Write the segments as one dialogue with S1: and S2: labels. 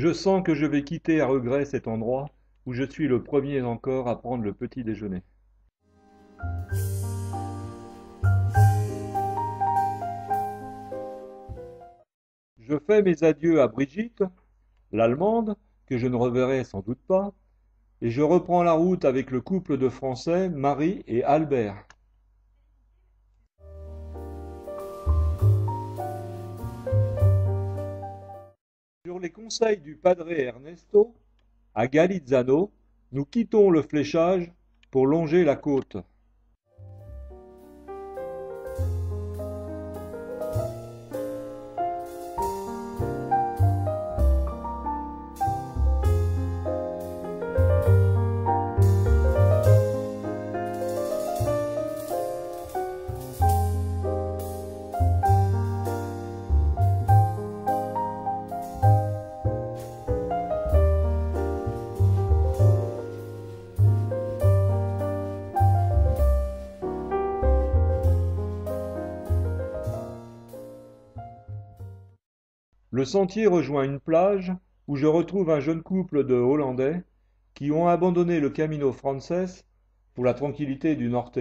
S1: Je sens que je vais quitter à regret cet endroit où je suis le premier encore à prendre le petit déjeuner. Je fais mes adieux à Brigitte, l'Allemande, que je ne reverrai sans doute pas, et je reprends la route avec le couple de Français, Marie et Albert. Sur les conseils du padre Ernesto, à Galizzano, nous quittons le fléchage pour longer la côte. Le sentier rejoint une plage où je retrouve un jeune couple de Hollandais qui ont abandonné le Camino Frances pour la tranquillité du Norte.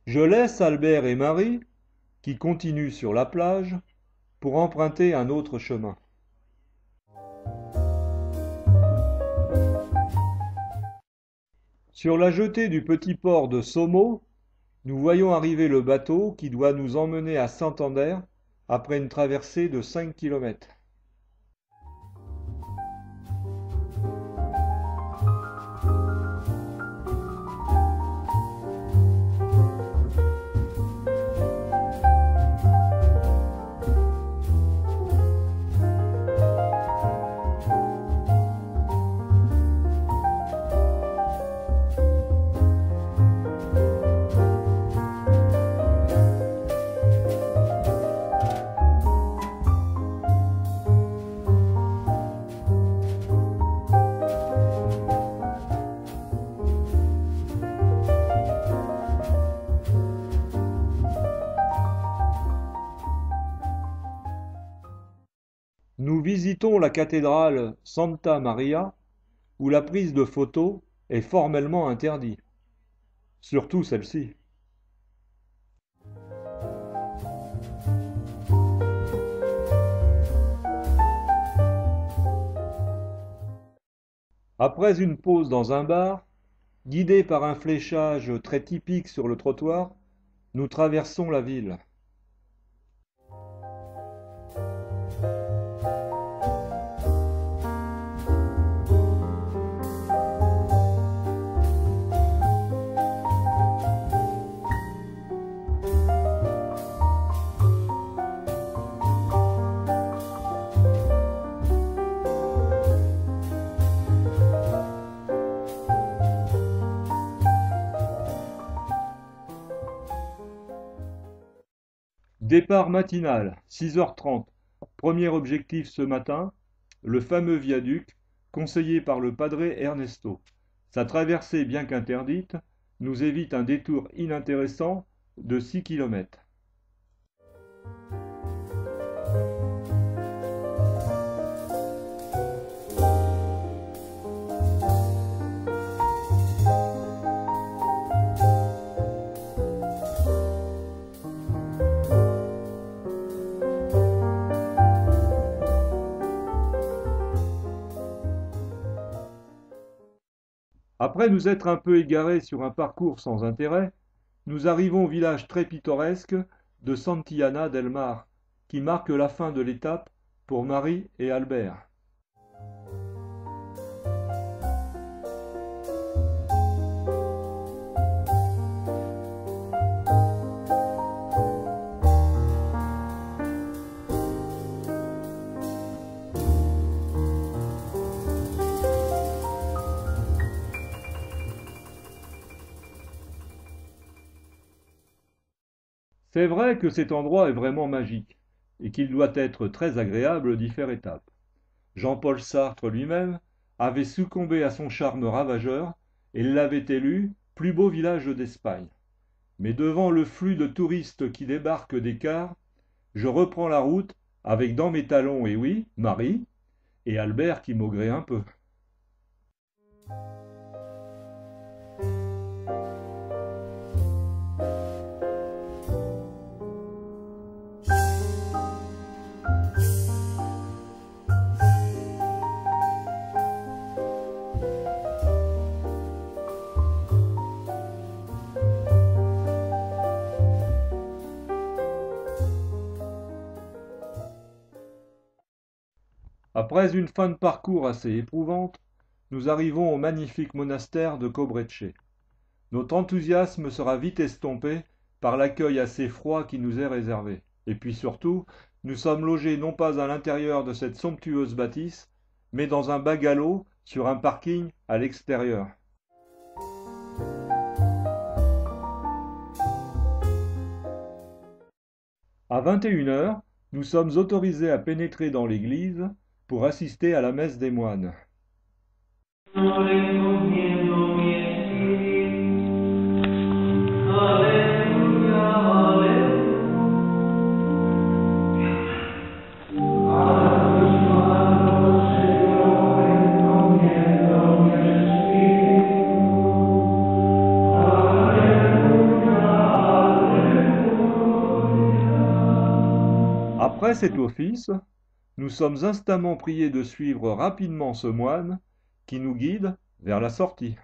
S1: Je laisse Albert et Marie, qui continuent sur la plage, pour emprunter un autre chemin. Sur la jetée du petit port de Somo, nous voyons arriver le bateau qui doit nous emmener à Santander après une traversée de 5 kilomètres. Nous visitons la cathédrale Santa Maria, où la prise de photos est formellement interdite. Surtout celle-ci. Après une pause dans un bar, guidés par un fléchage très typique sur le trottoir, nous traversons la ville. Départ matinal, 6h30. Premier objectif ce matin, le fameux viaduc, conseillé par le padre Ernesto. Sa traversée, bien qu'interdite, nous évite un détour inintéressant de 6 kilomètres. Après nous être un peu égarés sur un parcours sans intérêt, nous arrivons au village très pittoresque de Santillana del Mar, qui marque la fin de l'étape pour Marie et Albert. C'est vrai que cet endroit est vraiment magique et qu'il doit être très agréable d'y faire étape. Jean-Paul Sartre lui-même avait succombé à son charme ravageur et l'avait élu plus beau village d'Espagne. Mais devant le flux de touristes qui débarquent des cars, je reprends la route avec dans mes talons, et oui, Marie, et Albert qui maugrait un peu. Après une fin de parcours assez éprouvante, nous arrivons au magnifique monastère de Cobreche. Notre enthousiasme sera vite estompé par l'accueil assez froid qui nous est réservé. Et puis surtout, nous sommes logés non pas à l'intérieur de cette somptueuse bâtisse, mais dans un bungalow sur un parking à l'extérieur. À 21h, nous sommes autorisés à pénétrer dans l'église pour assister à la messe des moines. Après cet office, nous sommes instamment priés de suivre rapidement ce moine qui nous guide vers la sortie.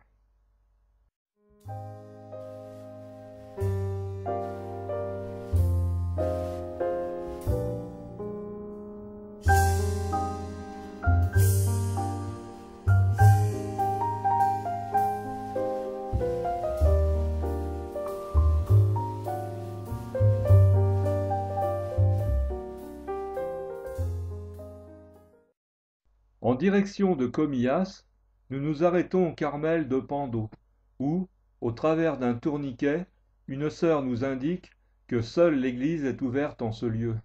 S1: En direction de Comillas, nous nous arrêtons au Carmel de Pando, où, au travers d'un tourniquet, une sœur nous indique que seule l'église est ouverte en ce lieu.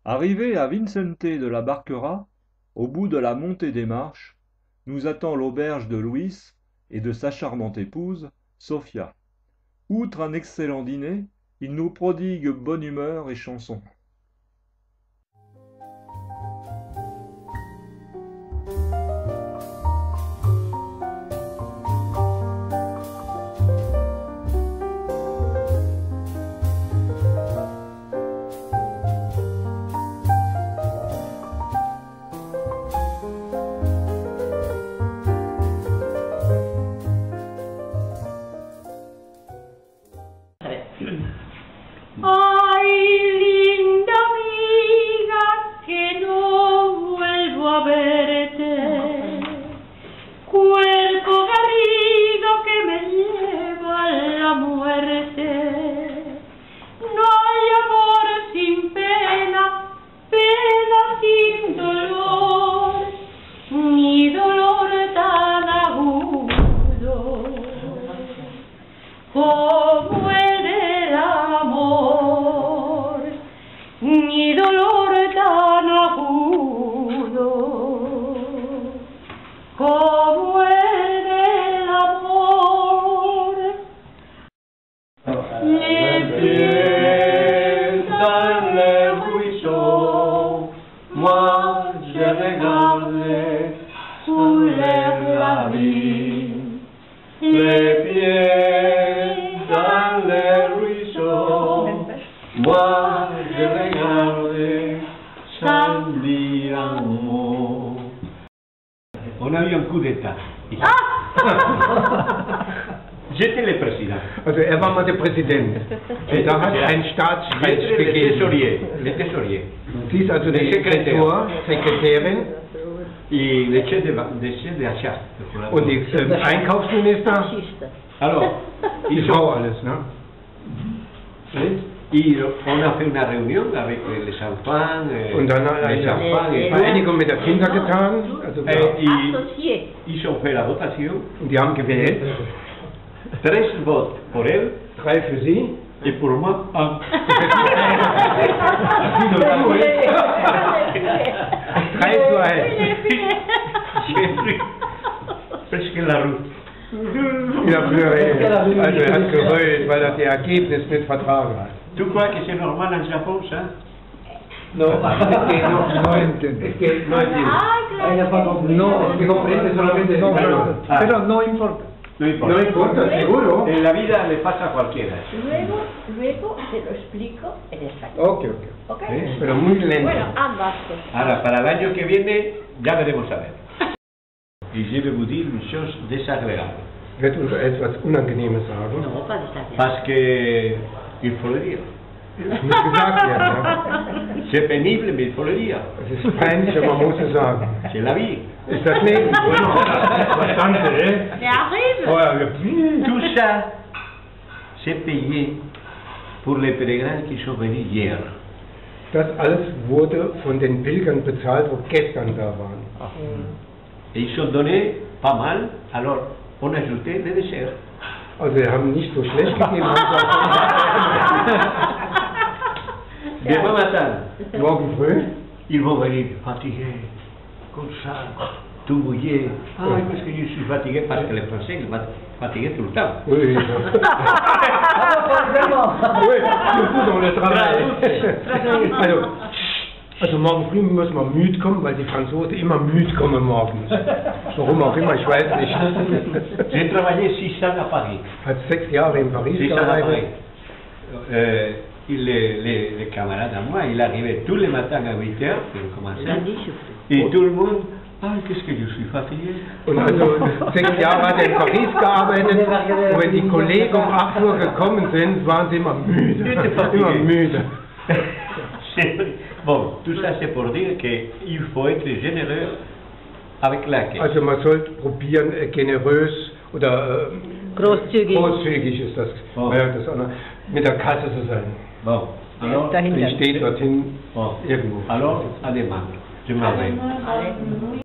S1: Arrivé à Vicente de la Barquera, au bout de la montée des marches, nous attend l'auberge de Luis et de sa charmante épouse, Sofia. Outre un excellent dîner, il nous prodigue bonne humeur et chansons.
S2: Ay, dans les ruisseaux, moi j'ai regardé sous la vie, les pieds dans les ruisseaux, moi j'ai regardé sans dire un mot. On a eu un coup d'état. J'étais le président.
S3: Also er war mal der Präsident. Und da hat ein Staatsstreich gegeben.
S2: Le trésorier.
S3: Sie ist also die Sekretärin
S2: Et le chef de achat.
S3: und die Einkaufsminister.
S2: Alors,
S3: Die Frau alles, ne?
S2: on a fait une réunion avec les enfants.
S3: Und dann hat
S2: les enfants
S3: eine Vereinigung mit der Kinder getan. Also
S2: ils ont fait la votation.
S3: und die haben gewählt.
S2: 13 votes pour elle
S3: 3 für sie.
S2: et pour moi 1.
S3: 3 zu 1.
S2: J'ai pris presque la route.
S3: Ja, also er hat geheult, weil er das Ergebnis nicht vertragen hat.
S2: Tu crois que c'est normal en Japon, ça?
S3: No, es que no entiende. No, que comprende solamente no, pero no importa.
S2: No importa.
S3: No importa, seguro.
S2: En la vida le pasa a cualquiera.
S4: Luego te lo explico en español.
S3: Ok.
S4: ¿Ok?
S3: Pero muy lento.
S4: Bueno, ambas cosas.
S2: Ahora, para el año que viene, ya veremos a ver. Y je vais vous dire une chose désagréable.
S3: Ich werde uns etwas Unangenehmes sagen.
S4: No, pas desagradable.
S2: Parce que il faut le dire.
S3: Das muss gesagt werden. Ja.
S2: C'est pénible, mais il faut le dire.
S3: Es ist peinlich, aber man muss es sagen.
S2: C'est la vie.
S3: Ist das Leben? Verstanden, ne?
S4: Mais arrive.
S3: Oh, ja,
S2: Tout ça, c'est payé pour les pèlerins qui sont venus hier.
S3: das alles wurde von den Pilgern bezahlt, wo gestern da waren.
S2: Et ils sont donnés pas mal, alors on a ajouté les desserts.
S3: Also wir haben nicht so schlecht gegeben,
S2: Demain matin,
S3: morgen früh.
S2: ils vont venir fatigués, comme ça, tout mouillé. Ah oui, parce que je suis fatigué, parce que les Français, ils sont fatigués tout le temps.
S3: Oui, oui, surtout dans le travail. Also morgen früh müssen wir müde kommen, weil die Franzosen immer müde kommen morgens. Warum auch immer, ich weiß nicht.
S2: J'ai travaillé 6 ans à Paris.
S3: Hat 6 Jahre in Paris
S2: 6 ans à Paris.
S3: gearbeitet.
S2: Les camarades à moi, ils arrivaient tous les matins à 8 heures, puis on commençait. Et tout le monde, ah, qu'est-ce que je suis fatigué.
S3: Und also 6 Jahre hat er in Paris gearbeitet und wenn die Kollegen um 8 Uhr gekommen sind, waren sie immer müde. Immer müde.
S2: Bon, tout ça c'est pour dire qu'il faut être généreux avec la caisse.
S3: Also man sollte probieren, generös oder großzügig ist das,
S2: Oh.
S3: ja, das andere, mit der Kasse zu sein.
S2: Bon, alors,
S3: Die steht dorthin
S2: bon.
S3: irgendwo.
S2: Alors, à demain. Je m'en vais.
S4: Allez.